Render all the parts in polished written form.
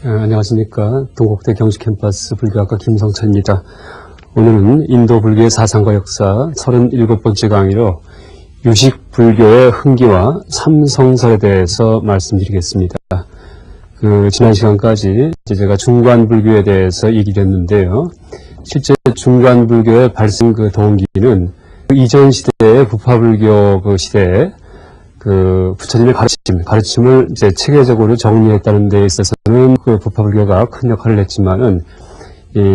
안녕하십니까. 동국대 경시캠퍼스 불교학과 김성찬입니다. 오늘은 인도 불교의 사상과 역사 37번째 강의로 유식 불교의 흥기와 삼성설에 대해서 말씀드리겠습니다. 지난 시간까지 제가 중관 불교에 대해서 얘기를 했는데요. 실제 중관 불교의 발생 동기는 이전 시대의 부파불교 시대에 부처님의 가르침을 이제 체계적으로 정리했다는 데 있어서는 부파불교가 큰 역할을 했지만은,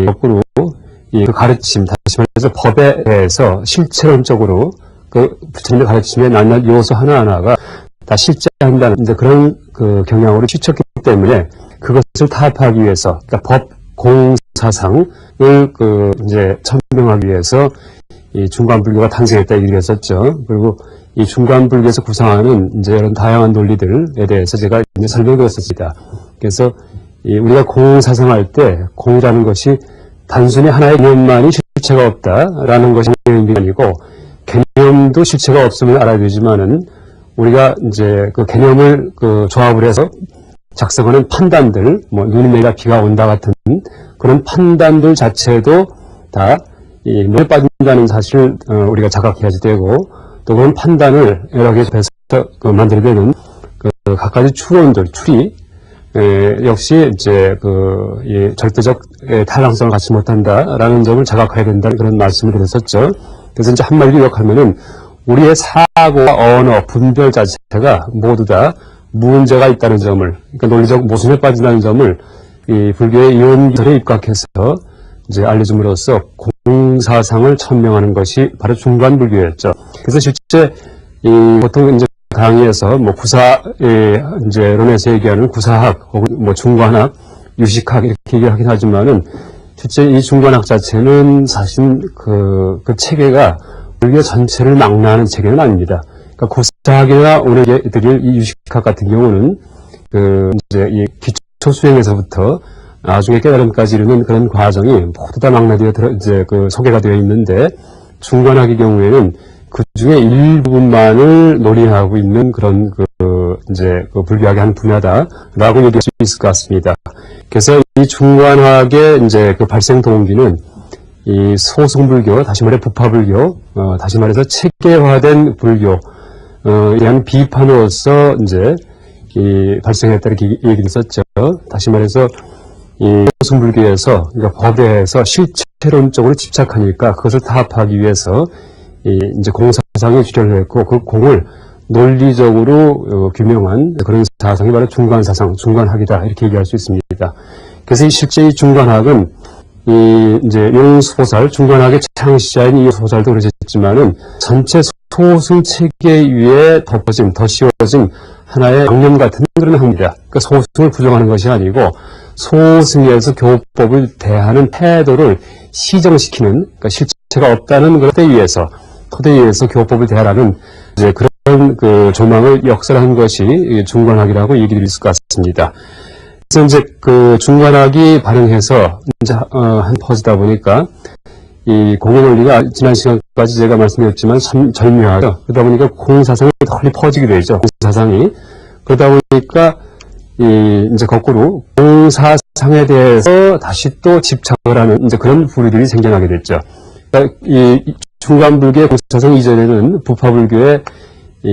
거꾸로, 그 가르침, 다시 말해서 법에 대해서 실체론적으로 부처님의 가르침의 낱낱 요소 하나하나가 다 실제한다는 이제 그런 경향으로 치쳤기 때문에 그것을 타협하기 위해서, 그러니까 법, 공, 사상을 이제 천명하기 위해서 이 중관불교가 탄생했다 얘기를 했었죠. 그리고 이 중관불교에서 구상하는 이제 이런 다양한 논리들에 대해서 제가 이제 설명드렸었습니다. 그래서 우리가 공사상할 때 공이라는 것이 단순히 하나의 개념만이 실체가 없다라는 것이 의미가 아니고, 개념도 실체가 없음을 알아야 되지만은 우리가 이제 그 개념을 조합을 해서 작성하는 판단들, 눈이 내리다 비가 온다 같은 그런 판단들 자체도 다 물에 빠진다는 사실을 우리가 자각해야지 되고, 또 그런 판단을 여러 개 해서 만들어내는 각가지 추론들, 추리, 역시 이제 절대적 타당성을 갖지 못한다라는 점을 자각해야 된다는 그런 말씀을 드렸었죠. 그래서 이제 한마디로 요약하면은 우리의 사고와 언어, 분별 자체가 모두 다 문제가 있다는 점을, 그러니까 논리적 모순에 빠진다는 점을 이 불교의 이원설에 입각해서 이제 알려줌으로써 공사상을 천명하는 것이 바로 중관불교였죠. 그래서 실제 보통 이제 강의에서 이제 론에서 얘기하는 구사학 혹은 중관학, 유식학 이렇게 얘기하긴 하지만은 실제 이 중관학 자체는 사실 그 체계가 불교 전체를 망라하는 체계는 아닙니다. 그러니까 구사학이나 오늘 드릴 이 유식학 같은 경우는 이제 이 기초 수행에서부터 나중에 깨달음까지 이르는 그런 과정이 모두 다 망라되어 이제 소개가 되어 있는데, 중관학의 경우에는 그 중에 일부분만을 논의하고 있는 그런 이제 불교학의 한 분야다라고 얘기할 수 있을 것 같습니다. 그래서 이 중관학의 이제 발생 동기는 이 소승불교, 다시 말해 부파불교, 다시 말해서 체계화된 불교, 대한 비판으로서 이제 발생했다 이렇게 얘기를 했었죠. 다시 말해서 이 소승불교에서, 그러니까 법에서 실체론적으로 집착하니까 그것을 타협하기 위해서 이제 공사상에 주력을 했고, 그 공을 논리적으로 규명한 그런 사상이 바로 중관사상, 중관학이다 이렇게 얘기할 수 있습니다. 그래서 실제 이 중관학은 이제 용수보살, 중관학의 창시자인 이 소살도 그러셨지만은 전체 소승 체계 위에 덮어진, 더 씌워진 하나의 양념 같은 그런 학입니다. 그러니까 소승을 부정하는 것이 아니고 소승에서 교법을 대하는 태도를 시정시키는, 그러니까 실체가 없다는 그런 토대 위에서 교법을 대하라는 이제 그런 조망을 역설한 것이 중관학이라고 얘기 드릴 수 같습니다. 그래서 이제 중관학이 발행해서 이제 한 퍼지다 보니까 이 공의 논리가 지난 시간까지 제가 말씀드렸지만 참 절묘하죠. 그러다 보니까 공사상이 널리 퍼지게 되죠. 공사상이. 그러다 보니까 이제 거꾸로 공사상에 대해서 다시 또 집착을 하는 이제 그런 부류들이 생겨나게 됐죠. 그러니까 이 중관불교의 공사상 이전에는 부파불교의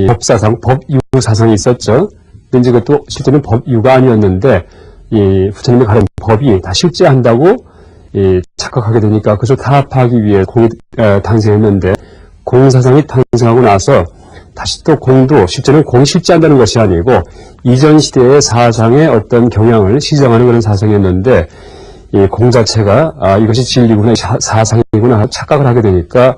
법사상, 법유사상이 있었죠. 근데 이제 그것도 실제는 법유가 아니었는데 부처님의 가른 법이 다 실제한다고 착각하게 되니까 그것을 타협하기 위해 공이 탄생했는데, 공사상이 탄생하고 나서 다시 또 공도 실제는 공이 실제한다는 것이 아니고 이전 시대의 사상의 어떤 경향을 시정하는 그런 사상이었는데, 이 공 자체가 이것이 진리구나, 사상이구나 착각을 하게 되니까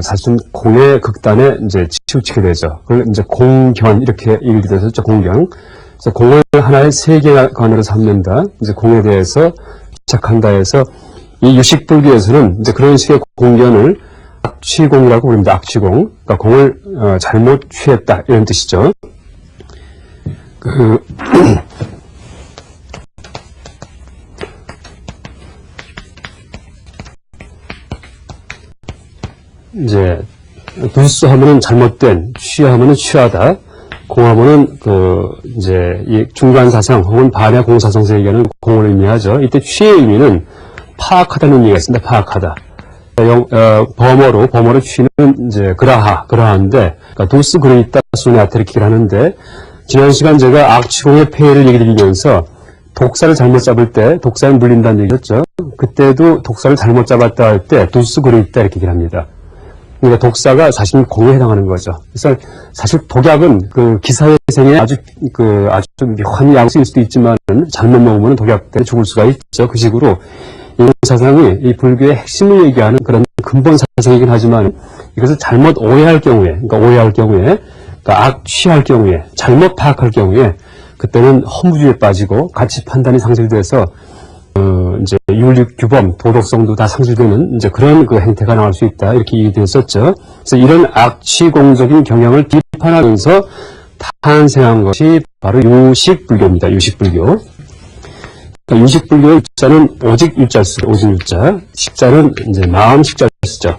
사실은 공의 극단에 이제 치우치게 되죠. 그걸 이제 공견 이렇게 얘기를 드렸었죠. 공견. 그래서 공을 하나의 세계관으로 삼는다. 이제 공에 대해서 집착한다 해서 이 유식불교에서는 이제 그런 식의 공견을 악취공이라고 부릅니다. 악취공. 그러니까 공을 잘못 취했다 이런 뜻이죠. 이제 두수하면은 잘못된, 취하면은 취하다, 공하면은 이제 이 중간사상 혹은 반야 공사성서 얘기하는 공을 의미하죠. 이때 취의 의미는 파악하다는 의미가 있습니다. 파악하다. 범어로 취는 이제 그라하인데, 그러니까 두스 그레이타 소네아테 이렇게 하는데, 지난 시간 제가 악취공의 폐해를 얘기 드리면서 독사를 잘못 잡을 때 독사에 물린다는 얘기였죠. 그때도 독사를 잘못 잡았다 할 때 두스 그레이타 이렇게 얘기를 합니다. 그러니까 독사가 사실 공에 해당하는 거죠. 그래서 사실 독약은 기사회생에 아주 묘한 약을 쓸 수도 있지만 잘못 먹으면 독약 때문에 죽을 수가 있죠. 그 식으로 이 사상이 이 불교의 핵심을 얘기하는 그런 근본 사상이긴 하지만 이것을 잘못 오해할 경우에, 그러니까 악취할 경우에, 잘못 파악할 경우에 그때는 허무주의에 빠지고 가치 판단이 상실돼서 이제 윤리규범, 도덕성도 다 상실되는 이제 그런 행태가 나올 수 있다 이렇게 얘기되었었죠. 그래서 이런 악취공적인 경향을 비판하면서 탄생한 것이 바로 유식불교입니다. 유식불교. 그러니까 유식불교의 유자는 오직 유자를 쓰죠. 오직 유자. 식자는 이제 마음 식자를 쓰죠.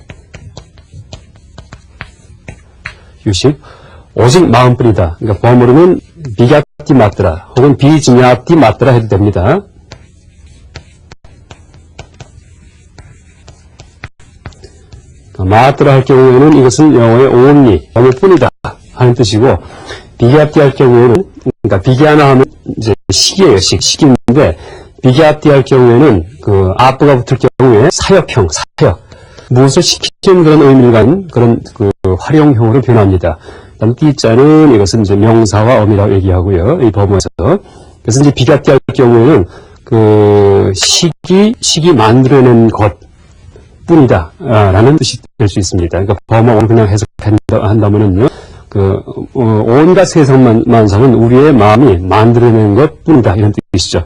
유식. 오직 마음뿐이다. 그러니까 범어로는 비갸띠 맞더라 혹은 비지냐띠 맞더라 해도 됩니다. 마더라 할 경우에는 이것은 영어의 only, 범어뿐이다 하는 뜻이고, 비갸띠 할 경우에는, 그러니까 비갸나 하면 이제 식이에요. 식인데, 비갸띠 할 경우에는 아프가 붙을 경우에 사역형, 무엇을 시키는 그런 의미를 가진 그런 활용형으로 변합니다. 다음 띠자는 이것은 이제 명사와 어미라고 얘기하고요. 이 범어에서. 그래서 이제 비갸띠 할 경우에는 식이 만들어낸 것 뿐이다 라는 뜻이 될 수 있습니다. 그러니까 범어를 그냥 해석한다면은요, 온갖 세상만상은 우리의 마음이 만들어낸 것 뿐이다 이런 뜻이죠.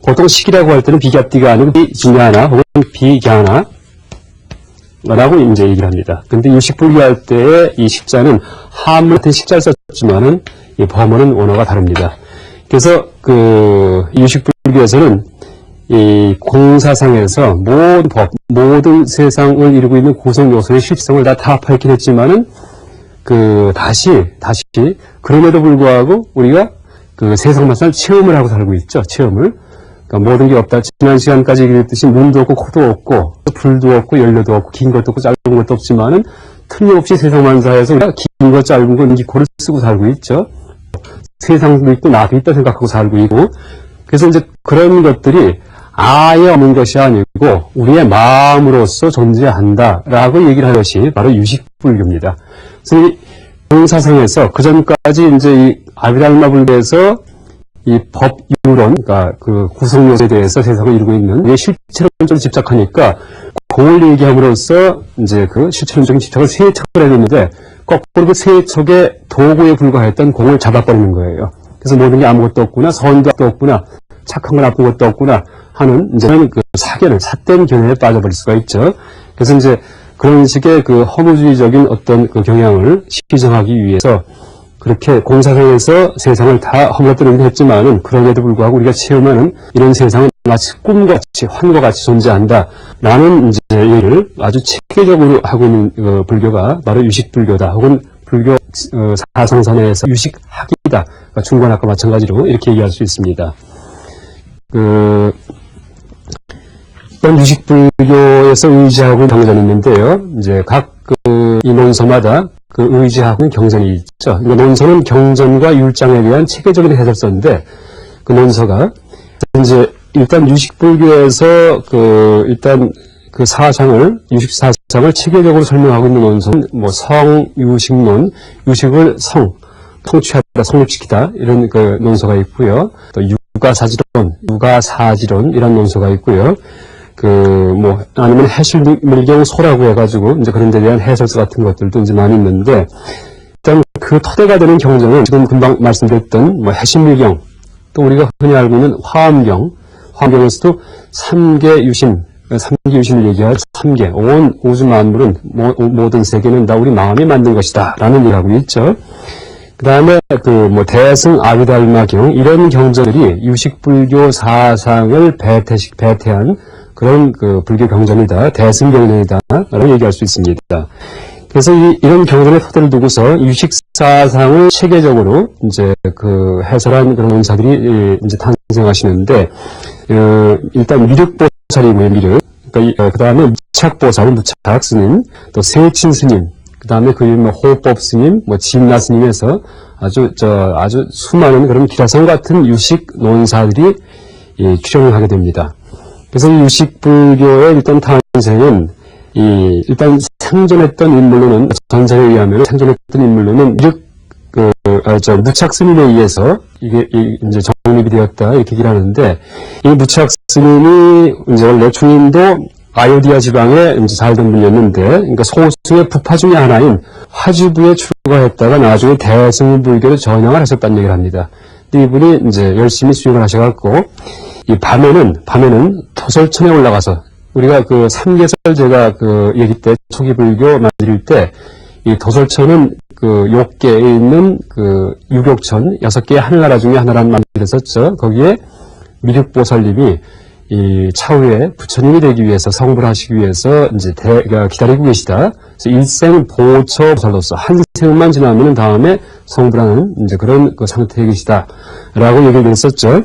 보통 식이라고 할 때는 비갸띠가 아니고 비지냐나 혹은 비갸나 라고 이제 얘기를 합니다. 근데 유식불교 할 때의 이 식자는 한문 같은 식자를 썼지만은 이 범어는 원어가 다릅니다. 그래서 유식불교에서는 이 공사상에서 모든 세상을 이루고 있는 구성 요소의 실성을 다 타합하긴 했지만은 다시 그럼에도 불구하고 우리가 세상만상을 체험을 하고 살고 있죠. 체험을. 그러니까 모든 게 없다. 지난 시간까지 얘기했듯이 눈도 없고 코도 없고 불도 없고 연료도 없고 긴 것도 없고 짧은 것도 없지만은 틀림없이 세상만사에서 우리가 긴 것 짧은 것 고를 쓰고 살고 있죠. 세상도 있고 나도 있다 생각하고 살고 있고. 그래서 이제 그런 것들이 아예 없는 것이 아니고 우리의 마음으로서 존재한다라고 얘기를 하는 것이 바로 유식불교입니다. 그래서 이 공사상에서 그 전까지 이제 이 아비달마 불교에서 이 법유론, 그러니까 구성 요소에 대해서 세상을 이루고 있는 이 실체론적으로 집착하니까 공을 얘기함으로써 이제 실체론적인 집착을 세척을 해줬는데 거꾸로 세척의 도구에 불과했던 공을 잡아버리는 거예요. 그래서 모든 게 아무것도 없구나, 선도 없구나, 착한 건 나쁜 것도 없구나 하는 이제 삿된 견해에 빠져버릴 수가 있죠. 그래서 이제 그런 식의 허무주의적인 어떤 경향을 시정하기 위해서 그렇게 공사상에서 세상을 다 허물어뜨리긴 했지만은 그럼에도 불구하고 우리가 체험하는 이런 세상은 마치 꿈과 같이 환과 같이 존재한다라는 이제 얘기를 아주 체계적으로 하고 있는 불교가 바로 유식불교다 혹은 불교 사상산에서 유식학이다. 그러니까 중관학과 마찬가지로 이렇게 얘기할 수 있습니다. 이런 유식불교에서 의지하고 있는 경전이 있는데요. 이제 각 이 논서마다 의지하고 있는 경전이 있죠. 그러니까 논서는 경전과 율장에 대한 체계적인 해설서인데 그 논서가 이제 일단 유식불교에서 일단 유식사상을 체계적으로 설명하고 있는 논서는 성유식론, 유식을 성취하다, 성립시키다 이런 논서가 있고요. 또 유가사지론 이런 논서가 있고요. 아니면 해실밀경소라고 해가지고, 이제 그런 데 대한 해설서 같은 것들도 이제 많이 있는데, 일단 토대가 되는 경전은 지금 금방 말씀드렸던 해실밀경, 또 우리가 흔히 알고 있는 화엄경, 환경에서도 3개 유심, 3개 유심을 얘기하죠. 3개. 온 우주 만물은, 모든 세계는 다 우리 마음이 만든 것이다. 라는 얘기를 하고 있죠. 그 다음에, 대승 아비달마경, 이런 경전들이 유식불교 사상을 배태한 그런 불교 경전이다. 대승 경전이다. 라고 얘기할 수 있습니다. 그래서 이런 경전의 토대를 두고서 유식사상을 체계적으로 이제 해설한 그런 원사들이 이제 탄생하시는데, 일단 미륵보살이고요, 미륵. 그 다음에 무착보살, 무착 스님, 또 세친 스님, 그 다음에 호법 스님, 진나 스님에서 아주 수많은 그런 기라성 같은 유식 논사들이 출연을 하게 됩니다. 그래서 이 유식불교의 일단 탄생은 일단 생존했던 인물로는, 전설에 의하면 생존했던 인물로는 무착 스님에 의해서 이게 이제 정립이 되었다 이렇게 얘기를 하는데, 이 무착 스님이 이제 원래 중인도 아요디아 지방에 이제 살던 분이었는데, 그러니까 소수의 부파 중의 하나인 화주부에 출가했다가 나중에 대승불교로 전향을 하셨다는 얘기를 합니다. 근데 이분이 이제 열심히 수행을 하셔갖고, 이 밤에는 도솔천에 올라가서, 우리가 삼계설 제가 얘기 때 초기 불교 만들 때, 이 도솔천은 욕계에 있는 유격천 6개의 하늘나라 중에 하나란 만들었었죠. 거기에 미륵보살님이 이 차후에 부처님이 되기 위해서, 성불 하시기 위해서 이제 기다리고 계시다. 그래서 일생 보처 보살로서 한 생만 지나면 다음에 성불하는 이제 그런 상태에 계시다. 라고 얘기를 했었죠.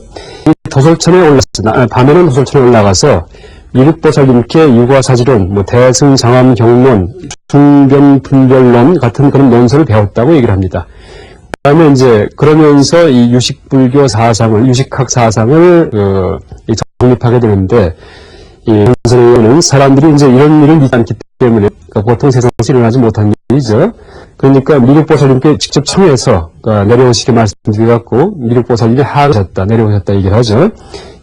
이 도솔천에 밤에는 도솔천에 올라가서 미륵보살님께 유과사지론, 대승장암 경론, 중변 분별론 같은 그런 논설을 배웠다고 얘기를 합니다. 그 다음에 이제 그러면서 이 유식불교 사상을, 유식학 사상을 정립하게 되는데, 이 논설에는 사람들이 이제 이런 일을 믿지 않기 때문에 보통 세상에서 일어나지 못한 일이죠. 그러니까 미륵보살님께 직접 청해서 내려오시게 말씀드려갖고 미륵보살님이 하셨다, 내려오셨다 얘기를 하죠.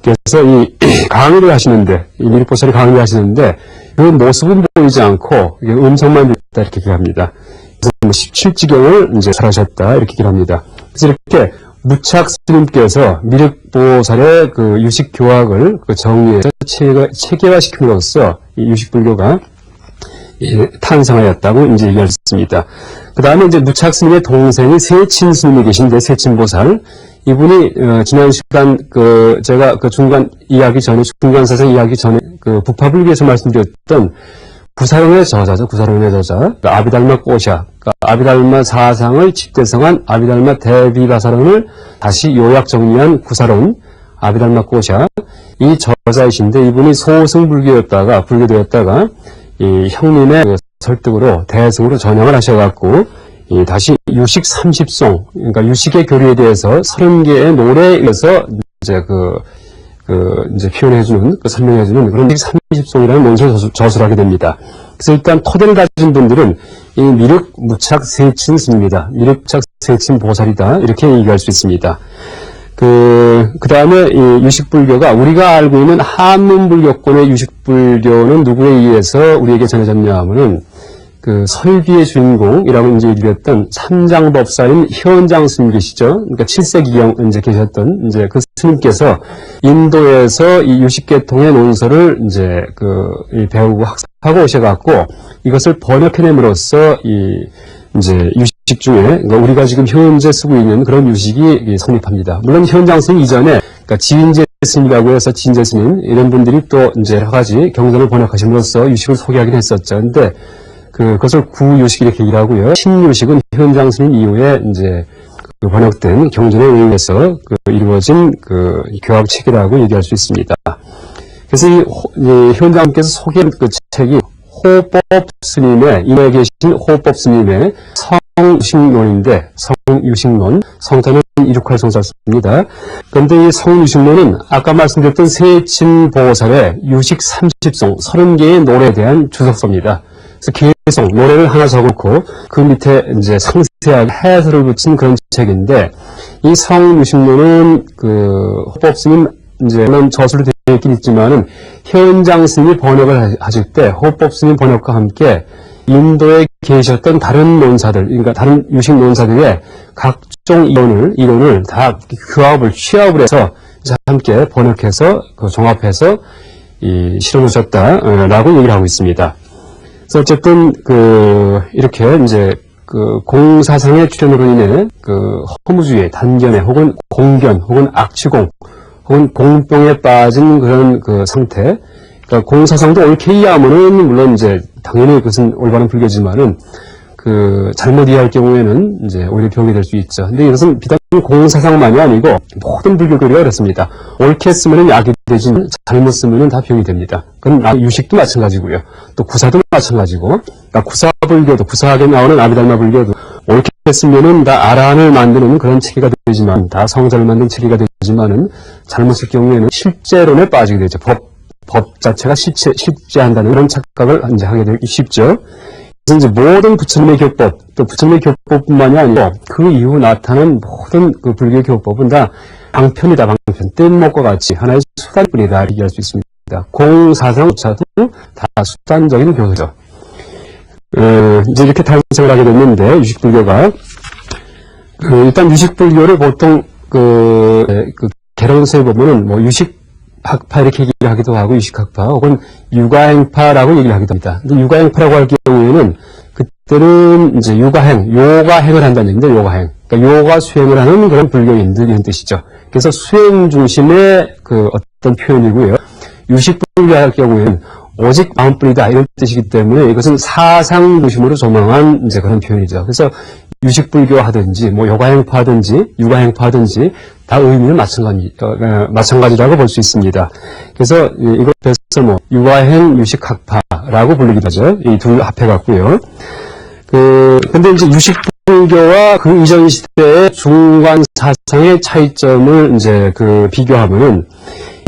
그래서 이 강의를 하시는데, 이 미륵보살이 강의를 하시는데, 그 모습은 보이지 않고, 음성만 듣다, 이렇게 얘기합니다. 그래서 17지경을 이제 설하셨다, 이렇게 얘기합니다. 그래서 이렇게 무착 스님께서 미륵보살의 유식교학을 정리해서 체계화시킴으로써 이 유식불교가 탄생하였다고 이제 얘기할 수 있습니다. 그 다음에 이제 무착 스님의 동생이 세친 스님이 계신데, 세친보살. 이분이, 지난 시간, 제가 중간 사상 이야기 전에, 북파불교에서 말씀드렸던 구사론의 저자죠. 구사론의 저자. 아비달마 꼬샤. 아비달마 사상을 집대성한 아비달마 대비가사론을 다시 요약 정리한 구사론. 아비달마 꼬샤. 이 저자이신데, 이분이 소승불교였다가, 불교되었다가, 이 형님의 설득으로 대승으로 전향을 하셔갖고, 다시 유식 30송, 그러니까 유식의 교리에 대해서 30개의 노래에 의해서 이제 이제 표현해주는, 설명해주는 그런 유식 30송이라는 논설을 저술하게 됩니다. 그래서 일단 토대를 가진 분들은 이 미륵 무착 세친 스님이다. 미륵 무착 세친 보살이다. 이렇게 얘기할 수 있습니다. 그 다음에 이 유식불교가 우리가 알고 있는 한문불교권의 유식불교는 누구에 의해서 우리에게 전해졌냐 하면은 설비의 주인공이라고 이제 얘기했던 삼장법사인 현장 스님 계시죠? 그러니까 7세기경 이제 계셨던 이제 그 스님께서 인도에서 이 유식계통의 논설을 이제 배우고 학습하고 오셔갖고 이것을 번역해냄으로써 이제 유식 중에, 그러니까 우리가 지금 현재 쓰고 있는 그런 유식이 성립합니다. 물론 현장 스님 이전에, 그러니까 지인제 스님이라고 해서 지인제 스님, 이런 분들이 또 이제 여러 가지 경전을 번역하심으로써 유식을 소개하긴 했었죠. 근데 그것을 구유식 이렇게 얘기를 하고요. 신유식은 현장 스님 이후에 이제 번역된 경전에 의해서 이루어진 교학 책이라고 얘기할 수 있습니다. 그래서 이 현장께서 소개한 책이 호법 스님의, 인도에 계신 호법 스님의 성유식론인데, 성유식론, 성자는 이륙할 성자를 씁니다. 그런데 이 성유식론은 아까 말씀드렸던 세친보살의 유식 30송, 30개의 노래에 대한 주석서입니다. 그래서 계속 노래를 하나 적어놓고 그 밑에 이제 상세하게 해설을 붙인 그런 책인데, 이 성유식론은 호법 스님 이제 저술로 되어 있긴 있지만은 현장 스님이 번역을 하실 때 호법 스님 번역과 함께 인도에 계셨던 다른 논사들, 그러니까 다른 유식 논사들의 각종 이론을 다 취합을 해서 함께 번역해서 종합해서 실어 놓으셨다라고 얘기를 하고 있습니다. 그래서 어쨌든 이렇게 이제 공사상의 출현으로 인해 허무주의, 단견에 혹은 공견, 혹은 악취공, 혹은 공병에 빠진 그런 상태. 그러니까 공사상도 옳게 이해하면은 물론 이제 당연히 그것은 올바른 불교지만은 잘못 이해할 경우에는 이제 오히려 병이 될 수 있죠. 근데 이것은 비단 공사상만이 아니고 모든 불교들이 그렇습니다. 옳게 쓰면은 약이 되지만 잘못 쓰면은 다 병이 됩니다. 그건 유식도 마찬가지고요. 또 구사도 마찬가지고. 그러니까 구사불교도, 구사하게 나오는 아비달마 불교도 옳게 쓰면은 다 아라한을 만드는 그런 체계가 되지만, 다 성자를 만든 체계가 되지만은 잘못 쓸 경우에는 실제론에 빠지게 되죠. 법 자체가 실제한다는 그런 착각을 이제 하게 되기 쉽죠. 그래서 이제 모든 부처님의 교법, 또 부처님의 교법뿐만이 아니고 그 이후 나타난 모든 불교 교법은 다 방편이다, 방편. 뗏목과 같이 하나의 수단뿐이다, 이렇게 할 수 있습니다. 공사상조차도 다 수단적인 교도죠. 이제 이렇게 탄생을 하게 됐는데, 유식불교가. 일단 유식불교를 보통 개론서에 보면은 유식학파 이렇게 얘기를 하기도 하고, 유식학파 혹은 육아행파라고 얘기를 하기도 합니다. 근데 육아행파라고 할 경우에는 그때는 이제 요가행을 한다는 얘기인데, 요가행. 그러니까 요가 수행을 하는 그런 불교인들 이런 뜻이죠. 그래서 수행 중심의 어떤 표현이고요. 유식불교 할 경우에는 오직 마음뿐이다 이런 뜻이기 때문에 이것은 사상 중심으로 조망한 이제 그런 표현이죠. 그래서 유식불교 하든지 요가행파 하든지 육아행파 하든지 다 의미는 마찬가지라고 볼 수 있습니다. 그래서 이것에서 육아행 유식학파라고 불리기도 하죠. 이 둘 합해갖고요. 근데 이제 유식불교와 그 이전 시대의 중관 사상의 차이점을 이제 비교하면은,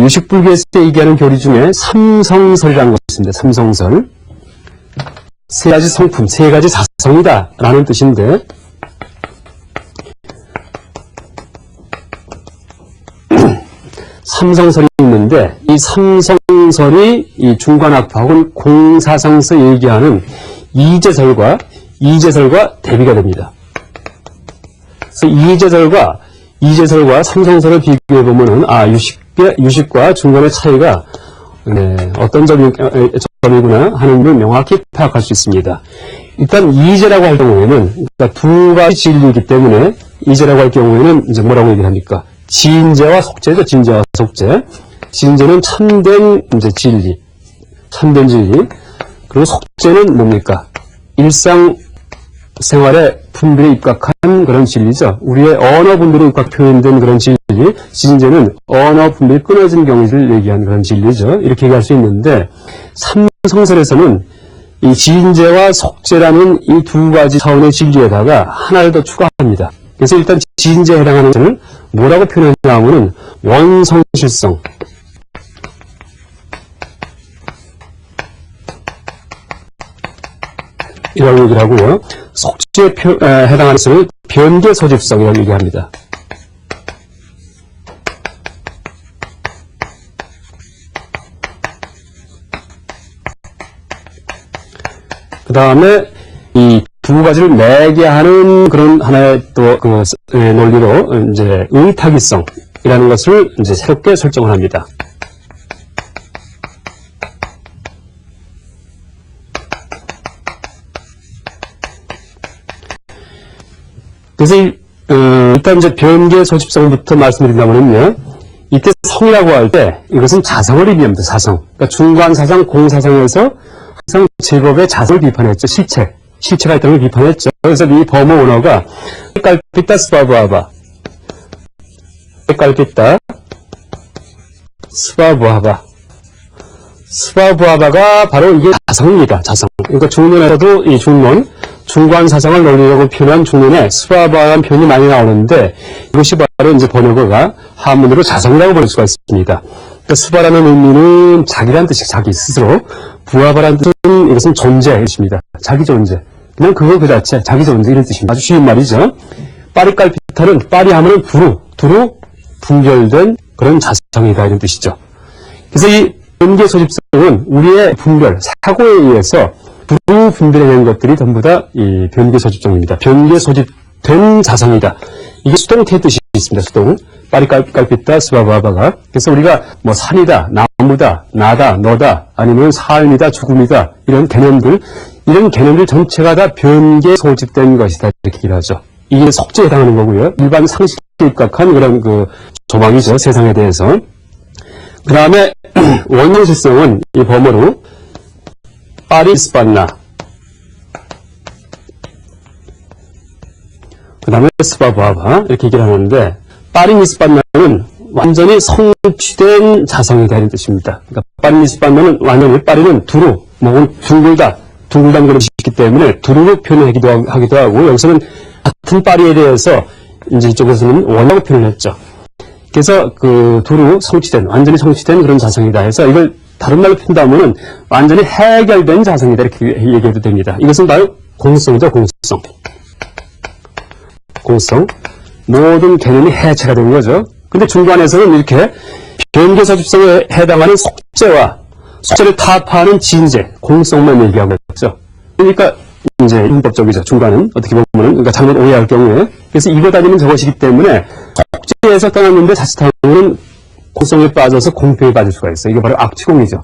유식불교에서 얘기하는 교리 중에 삼성설이라는 것이 있습니다. 삼성설. 세 가지 성품, 세 가지 사성이다 라는 뜻인데, 삼성설이 있는데, 이 삼성설이 이 중관학파 혹은 공사상에서 얘기하는 이제설과 대비가 됩니다. 그래서 이제설과 삼성설을 비교해보면은, 유식과 중관의 차이가, 어떤 점이구나 하는 걸 명확히 파악할 수 있습니다. 일단, 이제라고 할 경우에는, 그러니까 두 가지 진리이기 때문에, 이제라고 할 경우에는, 이제 뭐라고 얘기를 합니까? 진제와 속제죠, 진제와 속제. 진제는 참된 진리. 그리고 속제는 뭡니까? 일상생활에 분별에 입각한 그런 진리죠. 우리의 언어 분별에 입각 표현된 그런 진리. 진제는 언어 분별이 끊어진 경지를 얘기하는 그런 진리죠. 이렇게 얘기할 수 있는데, 삼성설에서는 이 진제와 속제라는 이 두 가지 차원의 진리에다가 하나를 더 추가합니다. 그래서 일단 진제에 해당하는 것을 뭐라고 표현하냐 하면은 원성실성. 이라고 얘기를 하고요. 속죄에 해당하는 것을 변계소집성이라고 얘기합니다. 그 다음에 이 두 가지를 매개하는 그런 하나의 또 논리로 이제 의타기성이라는 것을 이제 새롭게 설정을 합니다. 그래서 일단 이제 변계 소집성부터 말씀드린다면요, 이때 성이라고 할 때 이것은 자성을 의미합니다. 자성. 그러니까 중관사상, 공사상에서 항상 제법의 자성을 비판했죠. 실체가 있다는 걸 비판했죠. 그래서 이 범어 언어가 깔pit다 스바부하바, 깔pit다 스바부하바가 바로 이게 자성입니다. 자성. 그러니까 중론에서도 이 중관 사상을 논리라고 표현한 중론에 스바부하라는 표현이 많이 나오는데, 이것이 바로 이제 번역어가 한문으로 자성이라고 볼 수가 있습니다. 그러니까 스바라는 의미는 자기란 뜻이 자기 스스로, 부하바라는 뜻은 이것은 존재의 뜻입니다. 자기 존재. 그냥 그거 그 자체, 자기 존재 이런 뜻입니다. 아주 쉬운 말이죠. 빠리깔피타는 빠리하면은 두루 분별된 그런 자성이다 이런 뜻이죠. 그래서 이 변계 소집성은 우리의 분별, 사고에 의해서 두루 분별해낸 것들이 전부 다 이 변계 소집성입니다. 변계 소집된 자성이다. 이게 수동태 뜻이 있습니다. 수동. 빠리 깔빛다 스바바바가. 그래서 우리가 뭐 산이다, 나무다, 나다, 너다, 아니면 삶이다, 죽음이다 이런 개념들, 이런 개념들 전체가 다 변계에 소집된 것이다 이렇게 얘기를 하죠. 이게 속죄에 해당하는 거고요. 일반 상식에 입각한 그런 그 조망이죠. 세상에 대해서. 그 다음에 원형실성은 이 범어로 빠리 스반나, 그 다음에 스바바바 이렇게 얘기를 하는데, 빠리니스반나는 완전히 성취된 자성이다 이런 뜻입니다. 그러니까 빠리니스반나는 완전히, 빠리는 두루, 목은 둥글다, 둥글다는 그런 뜻이 있기 때문에 두루로 표현하기도 하고, 여기서는 같은 빠리에 대해서 이제 이쪽에서는 원하고 표현을 했죠. 그래서 그 두루 성취된, 완전히 성취된 그런 자성이다 해서 이걸 다른 말로 푼다면은 완전히 해결된 자성이다 이렇게 얘기해도 됩니다. 이것은 바로 공성이죠. 공성. 모든 개념이 해체가 된 거죠. 근데 중간에서는 이렇게 변계소집성에 해당하는 속죄와 속죄를 타파하는 진제, 공성만 얘기하고 있죠. 그러니까 이제 율법적이죠. 중간은 어떻게 보면은, 그러니까 잘못 오해할 경우에. 그래서 이것 아니면 저것이기 때문에 속죄에서 떠났는데 자칫하면 공성에 빠져서 공표에 빠질 수가 있어요. 이게 바로 악취공이죠.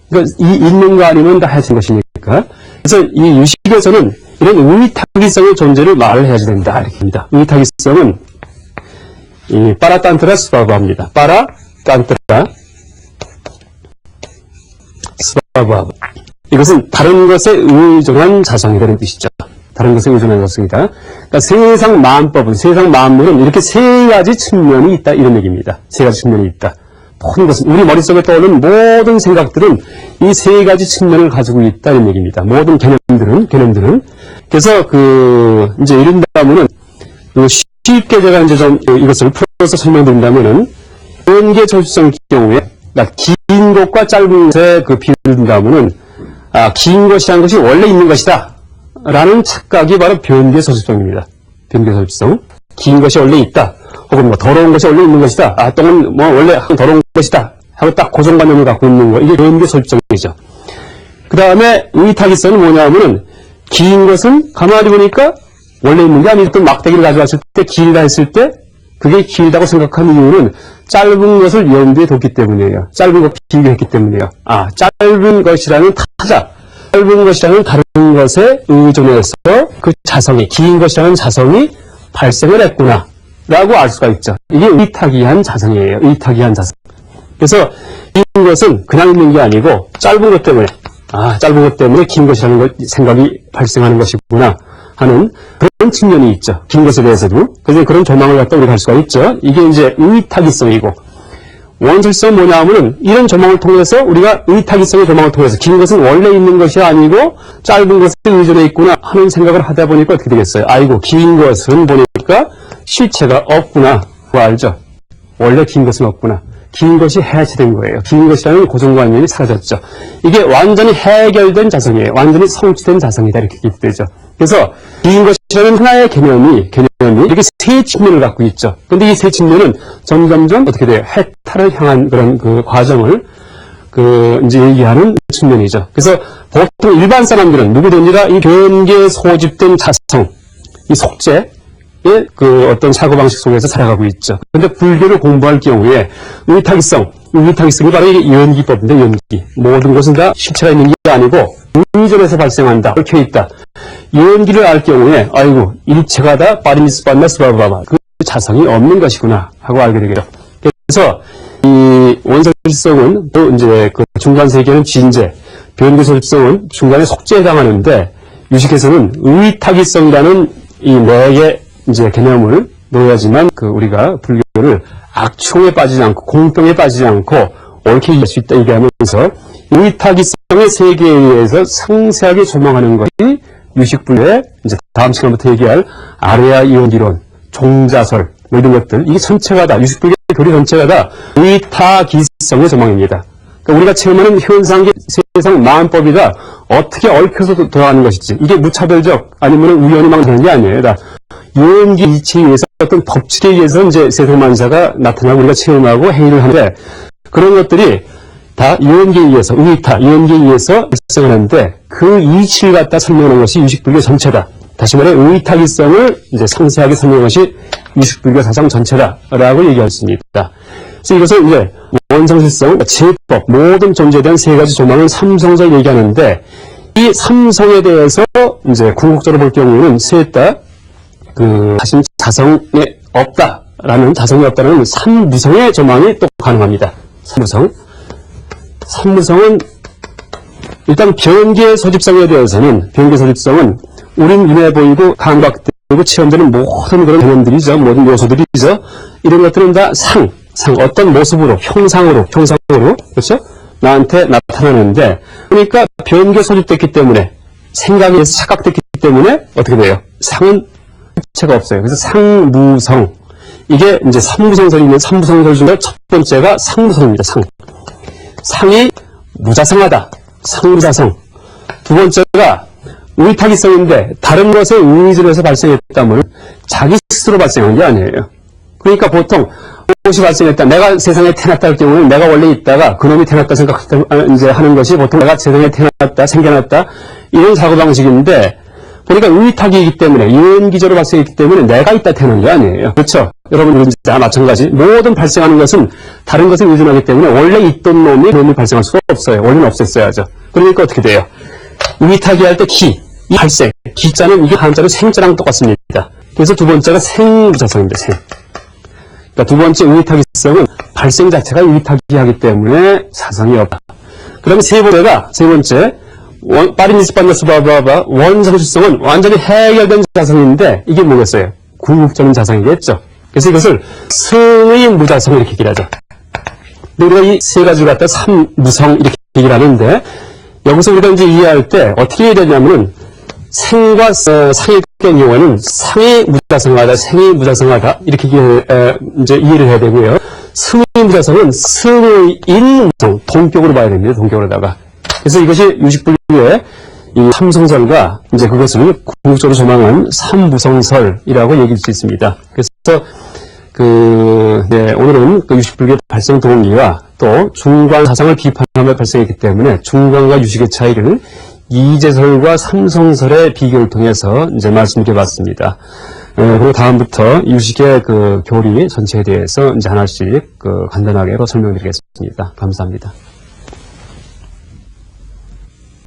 그러니까 이 있는 거 아니면 다 해친 것이니까. 그래서 이 유식에서는 이런 의탁이성의 존재를 말을 해야지 된다 이렇게 합니다. 의탁이성은 이 빠라딴트라 스바바입니다. 빠라딴트라 스바바. 이것은 다른 것에 의존한 자성이라는 뜻이죠. 다른 것에 의존한 자성이다. 그러니까 세상 만법은, 세상 만물은 이렇게 세 가지 측면이 있다 이런 얘기입니다. 세 가지 측면이 있다. 모든 것은, 우리 머릿속에 떠오르는 모든 생각들은 이 세 가지 측면을 가지고 있다 이런 얘기입니다. 모든 개념들은. 그래서 이제 이른다면은 쉽게 제가 이제 좀 이것을 풀어서 설명드린다면은 변계 소집성 경우에, 그러니까 긴 것과 짧은 것에 비유를 든다면은 긴 것이라는 것이 원래 있는 것이다 라는 착각이 바로 변계 소집성입니다. 변계 소집성. 긴 것이 원래 있다. 혹은 뭐 더러운 것이 원래 있는 것이다. 똥은 뭐 원래 더러운 것이다 하고 딱 고정관념을 갖고 있는 거. 이게 변계 소집성이죠. 그 다음에 의탁이성은 뭐냐면은 긴 것은 가만히 보니까 원래 있는 게 아니고 또 막대기를 가져왔을 때 길다 했을 때 그게 길다고 생각한 이유는 짧은 것을 염두에 뒀기 때문이에요. 짧은 것 비교했기 때문이에요. 짧은 것이라는 타자, 짧은 것이라는 다른 것에 의존해서 그 자성이, 긴 것이라는 자성이 발생을 했구나 라고 알 수가 있죠. 이게 의탁이한 자성이에요. 의탁이한 자성. 그래서 긴 것은 그냥 있는 게 아니고 짧은 것 때문에 긴 것이라는 생각이 발생하는 것이구나 하는 그런 측면이 있죠. 긴 것에 대해서도. 그래서 그런 조망을 갖다 우리가 할 수가 있죠. 이게 이제 의탁이성이고, 원술성은 뭐냐 하면은 이런 조망을 통해서 우리가 의탁이성의 조망을 통해서 긴 것은 원래 있는 것이 아니고 짧은 것에 의존해 있구나 하는 생각을 하다 보니까 어떻게 되겠어요? 아이고, 긴 것은 보니까 실체가 없구나. 그거 알죠? 원래 긴 것은 없구나. 긴 것이 해체된 거예요. 긴 것이라는 고정관념이 사라졌죠. 이게 완전히 해결된 자성이에요. 완전히 성취된 자성이다 이렇게 얘기되죠. 그래서 긴 것이라는 하나의 개념이 이렇게 세 측면을 갖고 있죠. 근데 이 세 측면은 점점점 어떻게 돼요? 해탈을 향한 그런 그 과정을 이제 얘기하는 측면이죠. 그래서 보통 일반 사람들은 누구든지나 이 변계에 소집된 자성, 이 속죄, 어떤 사고방식 속에서 살아가고 있죠. 그런데 불교를 공부할 경우에 의탁이성이 바로 이게 연기법인데, 연기. 모든 것은 다 실체가 있는 게 아니고 의존에서 발생한다, 얽혀있다. 연기를 알 경우에, 아이고, 일체가 다 빠리미스반나 스바바바, 그 자성이 없는 것이구나 하고 알게 되겠죠. 그래서 이 원소질성은 또 이제 그 중간 세계는 진제, 변계소집성은 중간에 속죄에 해당하는데, 유식에서는 의탁이성이라는 이 네 개 이제 개념을 놓아야지만 우리가 불교를 악취에 빠지지 않고 공병에 빠지지 않고 옳게 이해할 수 있다 얘기하면서 의탁이성의 세계에 의해서 상세하게 조망하는 것이 유식불교의 이제 다음 시간부터 얘기할 아레아 이온기론, 종자설 뭐 이런 것들, 이게 전체가 다 유식불교의 교리 전체가 다 의탁이성의 조망입니다. 그러니까 우리가 체험하는 현상계 세상 마음법이다 어떻게 얽혀서 돌아가는 것이지, 이게 무차별적 아니면 우연히 막 되는 게 아니에요. 다 연기 이치에 의해서 어떤 법칙에 의해서 이제 세상만사가 나타나고 우리가 체험하고 행위를 하는데, 그런 것들이 다 연기에 의해서, 연기에 의해서 발생을 하는데, 그 이치를 갖다 설명하는 것이 유식불교 전체다. 다시 말해 의탁이성을 이제 상세하게 설명한 것이 유식불교 사상 전체다라고 얘기했습니다. 그래서 이것을 이제 원성실성, 제법, 모든 존재에 대한 세 가지 조망을 삼성설 얘기하는데, 이 삼성에 대해서 이제 궁극적으로 볼 경우에는 셋 다 하신 자성에 없다라는, 자성이 없다는 삼무성의 조망이 또 가능합니다. 삼무성은 일단 변계 소집성에 대해서는, 변계 소집성은 우린 눈에 보이고 감각되고 체험되는 모든 그런 개념들이죠. 모든 요소들이죠. 이런 것들은 다 상, 어떤 모습으로, 형상으로, 그렇죠? 나한테 나타나는데, 그러니까 변계 소집됐기 때문에, 생각에 의해서 착각됐기 때문에 어떻게 돼요? 상은 실체가 없어요. 그래서 상무성. 이게 이제 삼무성설이 있는 삼무성설 중에 첫 번째가 상무성입니다. 상이 무자성하다. 상무자성. 두 번째가 의탁이성인데 다른 것에 의지를 해서 발생했다면 자기 스스로 발생한 게 아니에요. 그러니까 보통 무엇이 발생했다. 내가 세상에 태어났다 할 경우는 내가 원래 있다가 그놈이 태어났다 이제 하는 것이 보통 내가 세상에 태어났다, 생겨났다 이런 사고방식인데, 보니까 의탁이기 때문에, 이원기저로 발생했기 때문에 내가 있다 태어난 게 아니에요. 그렇죠? 여러분 다 마찬가지. 모든 발생하는 것은 다른 것에 의존하기 때문에 원래 있던 놈이 발생할 수가 없어요. 원래는 없었어야죠. 그러니까 어떻게 돼요? 의탁이 할 때 기, 이 발생, 기자는 이게 한자로 생자랑 똑같습니다. 그래서 두 번째가 생자성입니다. 그러니까 두 번째 의탁이성은 발생 자체가 의탁이하기 때문에 사성이 없다. 그 다음에 세 번째, 파리니스판더스 바바바 원성실성은 완전히 해결된 자성인데, 이게 뭐겠어요? 궁극적인 자성이겠죠. 그래서 이것을 성의 무자성 이렇게 얘기를 하죠. 우리가 이 세 가지를 갖다 삼무성 이렇게 얘기를 하는데, 여기서 우리가 이제 이해할 때 어떻게 해야 되냐면은, 생과 상의 경우에는 상이 무자성하다, 생이 무자성하다 이렇게 이제 이해를 해야 되고요. 승의 무자성은 승의 인무성, 동격으로 봐야 됩니다. 동격으로다가. 그래서 이것이 유식불교의 이 삼성설과 이제 그것을 궁극적으로 조망한 삼무성설이라고 얘기할 수 있습니다. 그래서 오늘은 그 유식불교의 발생 동기와 또 중관 사상을 비판하며 발생했기 때문에 중관과 유식의 차이를 이재설과 삼성설의 비교를 통해서 이제 말씀드려봤습니다. 그리고 다음부터 유식의 그 교리 전체에 대해서 이제 하나씩 간단하게 설명드리겠습니다. 감사합니다.